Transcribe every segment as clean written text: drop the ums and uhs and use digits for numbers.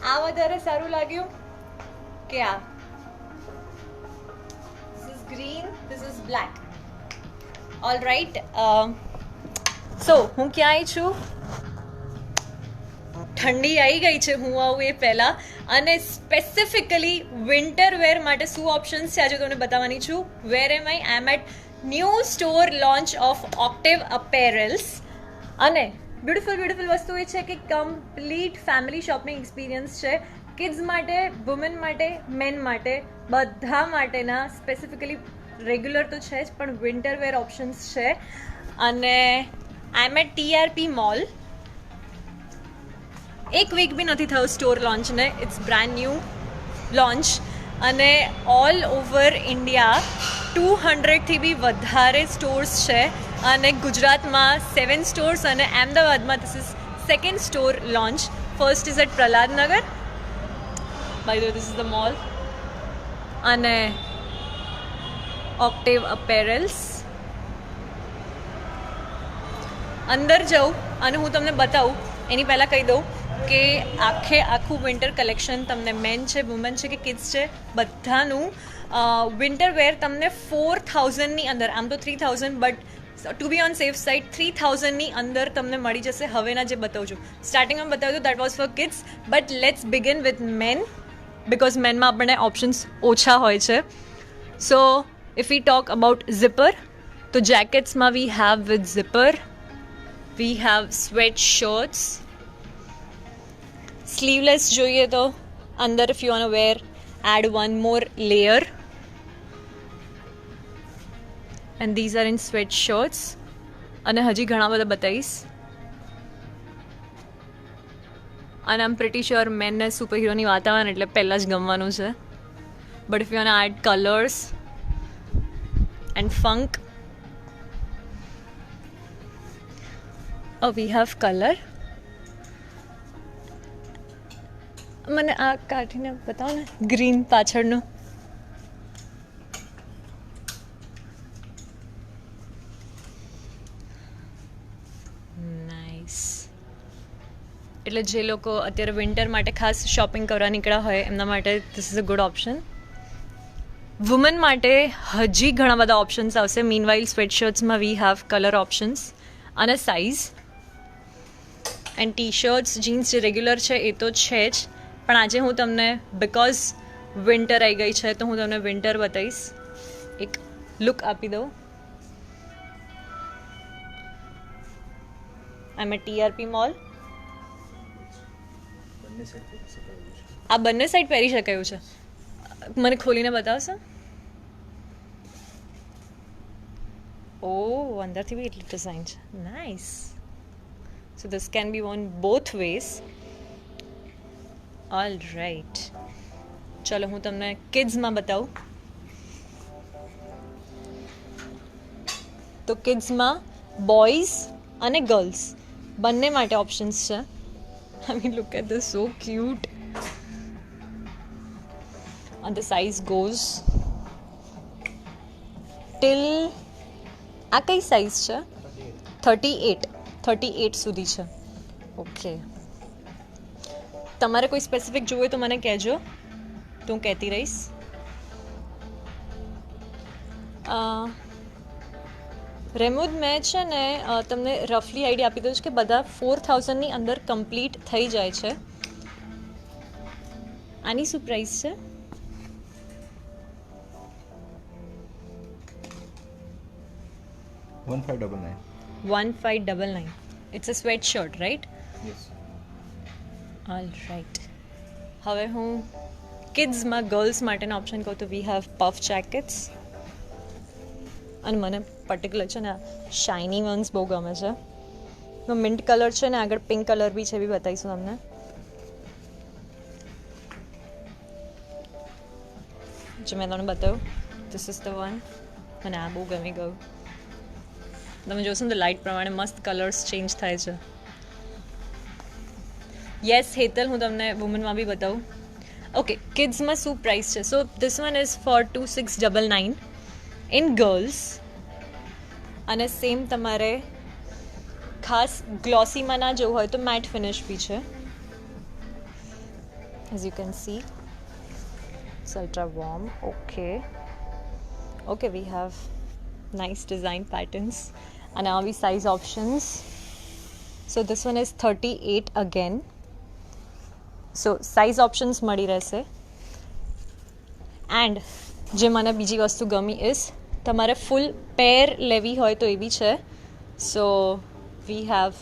આ વધારે સારું લાગ્યું કે આ? This is green, this is black. All right. So હું ક્યાં આવી છું? ઠંડી આવી ગઈ છે હું આવું એ પહેલાં, અને સ્પેસિફિકલી વિન્ટર વેર માટે શું ઓપ્શન્સ છે આજે તમને બતાવવાની છું. Where am I am at new store launch of Octave apparels. અને બ્યુટિફુલ વસ્તુ એ છે કે કમ્પ્લીટ ફેમિલી શોપિંગ એક્સપિરિયન્સ છે. કિડ્સ માટે, વુમેન માટે, મેન માટે, બધા માટેના સ્પેસિફિકલી રેગ્યુલર તો છે જ, પણ વિન્ટર વેર ઓપ્શન્સ છે. અને I am at TRP mall. એક વીક બી નથી થયો સ્ટોર લોન્ચને. ઇટ્સ બ્રાન્ડ ન્યૂ લોન્ચ, અને ઓલ ઓવર ઇન્ડિયા 200થી બી વધારે સ્ટોર્સ છે. અને ગુજરાતમાં 7 સ્ટોર્સ, અને અમદાવાદમાં this is second store launch. First is at Prahladnagar. By the way, this is the mall. અને ઓક્ટેવ અપેરલ્સ. અંદર જાઉં અને હું તમને બતાવું એની પહેલાં કહી દઉં કે આખું વિન્ટર કલેક્શન તમને મેન છે, વુમન છે કે કિડ્સ છે, બધાનું વિન્ટર વેર તમને 4000ની અંદર, આમ તો 3000, but to be on safe side 3000ની અંદર તમને મળી જશે. હવેના જે બતાવું છું, સ્ટાર્ટિંગમાં બતાવ્યું હતું that was for kids, but let's begin with men, because મેનમાં આપણને ઓપ્શન્સ ઓછા હોય છે. So if we talk about zipper, તો જેકેટ્સમાં we have with zipper, we have sweat shirts. Sleeveless જોઈએ તો અંદર if you want wear add one more layer, and these are in sweat shirts. અને હજી ઘણા બધા બતાવીશ. અને આમ પ્રિટી શ્યોર મેનને સુપર હીરોની વાત આવે ને એટલે પહેલાં જ ગમવાનું છે. But if you want add colours and funk, we have colour. મને આ કાઢીને બતાવો ને, ગ્રીન પાછળનું. નાઇસ. એટલે જે લોકો અત્યારે વિન્ટર માટે ખાસ શોપિંગ કરવા નીકળ્યા હોય એમના માટે this is a good option. Woman માટે હજી ઘણા બધા ઓપ્શન્સ આવશે. મીનવાઇલ સ્વેટશર્ટ્સમાં વી હેવ કલર ઓપ્શન્સ અને size. And T shirts, jeans જે રેગ્યુલર છે એ તો છે જ, પણ આજે હું તમને, બિકોઝ વિન્ટર આવી ગઈ છે તો હું તમને વિન્ટર બતાવીશ. એક લુક આપી દઉં. આઈ એમ TRP મોલ. આ બંને સાઈડ પહેરી શકાયું છે. મને ખોલીને બતાવશો? ઓ, અંદરથી બી એટલી ડિઝાઇન છે. Nice. So this can be worn both ways. All right, ચલો હું તમને કિડ્સમાં બતાવું. તો કિડ્સમાં બોયઝ અને ગર્લ્સ બંને માટે ઓપ્શન્સ છે. I mean, look at this, so cute. And the size goes till, આ કઈ સાઇઝ છે? 38 સુધી છે. ઓકે, તમારે કોઈ સ્પેસિફિક જોઈએ તો મને કહેજો, તો હું કહેતી રહીશ. રેમુદ, મેં છે ને તમને રફલી આઈડિયા આપી દઉં છું કે બધા 4000ની અંદર કમ્પ્લીટ થઈ જાય છે. આની શું પ્રાઇસ છે? $1599. It's a sweat shirt, right? Yes. All right. હવે હું કિડ્સમાં ગર્લ્સ માટેના ઓપ્શન કહું તો વી હેવ પફ જેકેટ્સ. અને મને પર્ટિક્યુલર છે ને શાઇની વન્સ બહુ ગમે છે. મિન્ટ કલર છે ને આગળ પિંક કલર બી છે, બી બતાવીશું તમને. જે મેં તમને બતાવ્યું, ધીસ ઇઝ ધ વન. મને આ બહુ ગમી ગયું. તમે જોશો ને તો લાઇટ પ્રમાણે મસ્ત કલર્સ ચેન્જ થાય છે. યસ હેતલ, હું તમને વુમનમાં બી બતાવું. ઓકે, કિડ્સમાં શું પ્રાઇસ છે? So this one is four 2699 in girls. અને સેમ તમારે ખાસ ગ્લોસીમાં ના જવું હોય તો મેટ ફિનિશ બી છે. as you can see. It's ultra warm. Okay, we have nice design patterns and now we size options. So this one is 38 again. So size options મળી રહેશે. And જે મને બીજી વસ્તુ ગમી is તમારે ફૂલ પેર લેવી હોય તો એ બી છે. So we have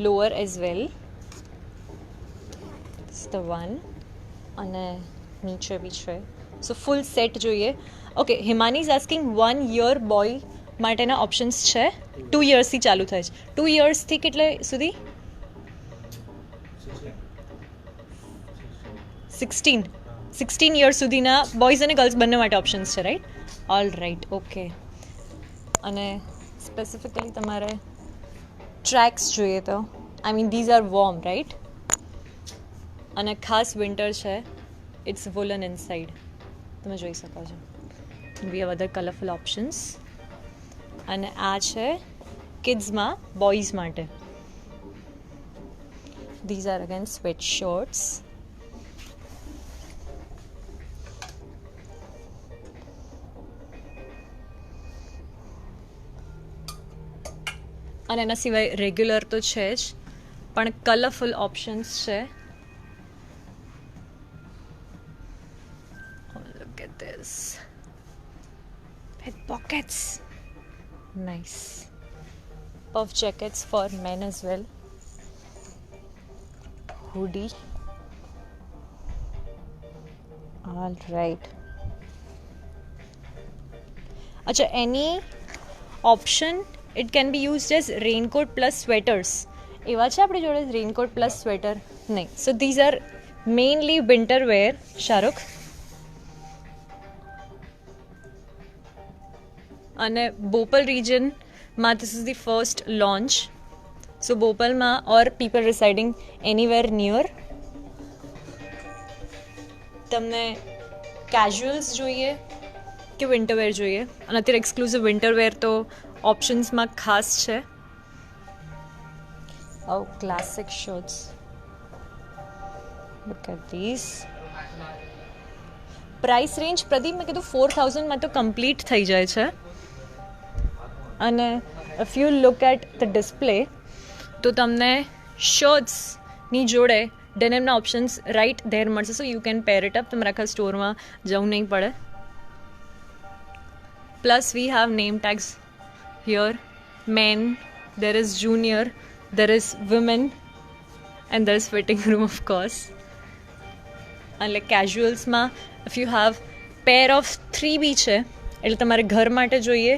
lower as well. It's the one. અને નીચે બી છે. So full set જોઈએ. Okay, Himani is asking 1 year boy માટેના ઓપ્શન્સ છે. 2 yearsથી ચાલુ થાય છે. 2 yearsથી કેટલે સુધી? 16 years સુધીના બોયઝ અને ગર્લ્સ બંને માટે ઓપ્શન્સ છે, રાઈટ? All right, okay. અને સ્પેસિફિકલી તમારે ટ્રેક્સ જોઈએ તો I mean these are warm, right? અને ખાસ વિન્ટર છે. It's woollen inside. તમે જોઈ શકો છો. We have other colourful options. અને આ છે કિડ્સમાં, બોયઝ માટે. These are again sweat shirts. અને એના સિવાય રેગ્યુલર તો છે જ, પણ કલરફુલ ઓપ્શન્સ છે. Look at this. With pockets. Nice. Puff jackets for men as well. Hoodie. All right. Acha, any option it can be used as raincoat plus sweaters. એવા છે આપણી જોડે રેનકોટ પ્લસ સ્વેટર? નહીં. So these are mainly winter wear. Shahrukh. અને બોપલ રિજનમાં this is the first launch. So બોપલમાં or people residing anywhere near. તમને casuals જોઈએ કે વિન્ટર વેર જોઈએ? અને અત્યારે એક્સક્લુઝિવ વિન્ટર વેર તો ઓપ્શન્સમાં ખાસ છે. Oh, classic shirts. Look at these. Price range Pradeep મેં કીધું 4000માં તો કમ્પ્લીટ થઈ જાય છે. અને if you look at the display તો તમને શર્ટ્સની જોડે ડેનિમના ઓપ્શન્સ રાઇટ ધેર મળશે. So you can pair it up. તમારે આખા સ્ટોરમાં જવું નહીં પડે. Plus we have name tags here. Men, there is junior, there is women, and there is fitting room, of course. And like casualsમાં if you have pair of 3 બી છે એટલે તમારે ઘર માટે જોઈએ,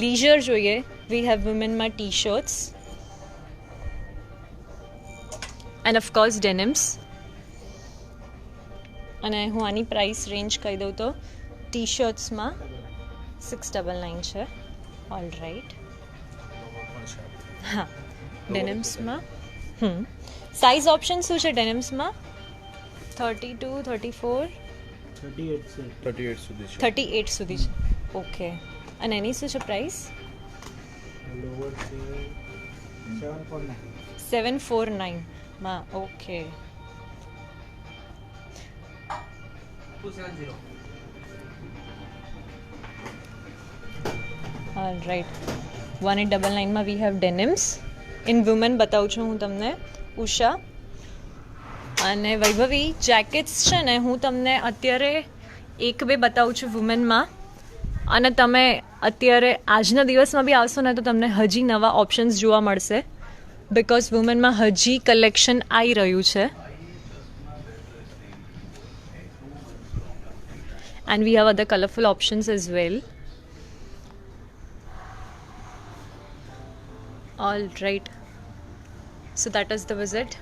leisure જોઈએ. we have womenમાં t-shirts and of course denims. અને હું આની પ્રાઇસ રેન્જ કહી દઉં તો ટી-શર્ટ્સમાં 699 છે. All right. હા, ડેનિમ્સમાં સાઇઝ ઓપ્શન શું છે? ડેનિમ્સમાં 32, 34, 38 સુધી છે. ઓકે. અને એની શું છે પ્રાઇસ? 749માં. ઓકે. All right. 1899માં we have denims. In woman બતાવું છું હું તમને. ઉષા અને વૈભવી જેકેટ્સ છે ને, હું તમને અત્યારે 1-2 બતાવું છું વુમનમાં. અને તમે અત્યારે આજના દિવસમાં બી આવશો ને તો તમને હજી નવા ઓપ્શન્સ જોવા મળશે. બિકોઝ વુમનમાં હજી કલેક્શન આવી રહ્યું છે. And we have other colourful options as well. All right. So that is the visit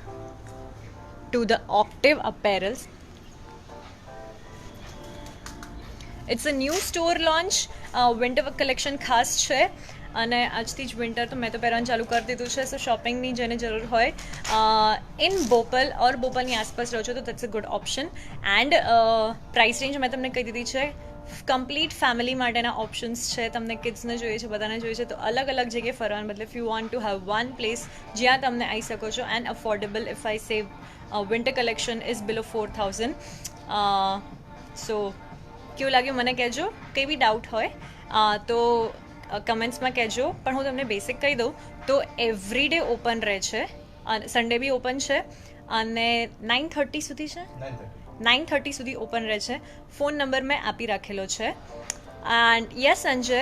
to the Octave Apparels. It's a new store launch. Winter collection ખાસ છે અને આજથી જ વિન્ટર તો મેં તો પહેરવાનું ચાલુ કરી દીધું છે. સો શોપિંગની જેને જરૂર હોય ઇન બોપલ ઓર બોપલની આસપાસ રહો છો તો that's a good option. And price range મેં તમને કહી દીધી છે. કમ્પ્લીટ ફેમિલી માટેના ઓપ્શન્સ છે. તમને કિડ્સને જોઈએ છે, બધાને જોઈએ છે, તો અલગ અલગ જગ્યાએ ફરવાને બદલે if you want to have one place જ્યાં તમને આવી શકો છો એન્ડ અફોર્ડેબલ, ઇફ આઈ સે વિન્ટર કલેક્શન ઇઝ બિલો 4000. સો કેવું લાગ્યું મને કહેજો. કંઈ બી ડાઉટ હોય તો કમેન્ટ્સમાં કહેજો. પણ હું તમને બેસિક કહી દઉં તો એવરી ડે ઓપન રહે છે, અને સન્ડે બી ઓપન છે, અને 9:30 સુધી છે, 9:30 સુધી ઓપન રહે છે. ફોન નંબર મેં આપી રાખેલો છે. એન્ડ યસ સંજય,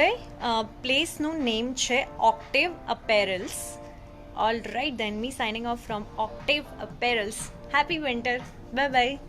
પ્લેસનું નેમ છે Octave apparels. All right then, me signing off from Octave apparels. Happy winter. Bye by.